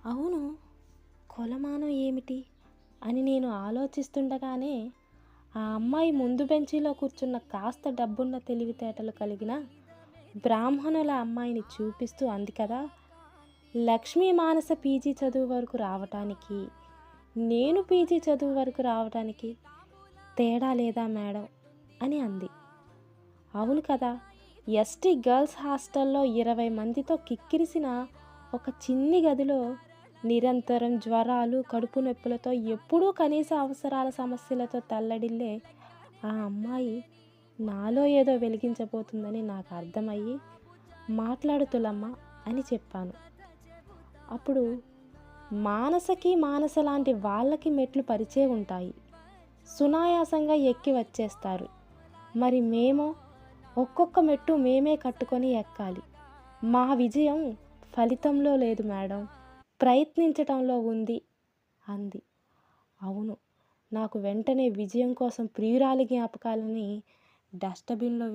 అవును. కొలమానం ఏమిటి అని నేను ఆలోచిస్తుండగానే ఆ అమ్మాయి ముందు బెంచీలో కూర్చున్న కాస్త డబ్బున్న తెలివితేటలు కలిగిన బ్రాహ్మణుల అమ్మాయిని చూపిస్తూ అంది కదా, లక్ష్మీ మానస పీజీ చదువు వరకు రావటానికి, నేను పీజీ చదువు వరకు రావటానికి తేడా లేదా మేడం అని అంది. అవును కదా, ఎస్టీ గర్ల్స్ హాస్టల్లో 20 మందితో కిక్కిరిసిన ఒక చిన్ని గదిలో నిరంతరం జ్వరాలు, కడుపు నొప్పులతో ఎప్పుడూ కనీస అవసరాల సమస్యలతో తల్లడిల్లే ఆ అమ్మాయి నాలో ఏదో వెలిగించబోతుందని నాకు అర్థమయ్యి, మాట్లాడుతులమ్మా అని చెప్పాను. అప్పుడు మానసకి మానస లాంటి వాళ్ళకి మెట్లు పరిచే ఉంటాయి, సునాయాసంగా ఎక్కి వచ్చేస్తారు. మరి మేమో ఒక్కొక్క మెట్టు మేమే కట్టుకొని ఎక్కాలి. మా విజయం ఫలితంలో లేదు మేడం, ప్రయత్నించటంలో ఉంది అంది. అవును, నాకు వెంటనే విజయం కోసం ప్రియురాలి జ్ఞాపకాలని డస్ట్‌బిన్‌లో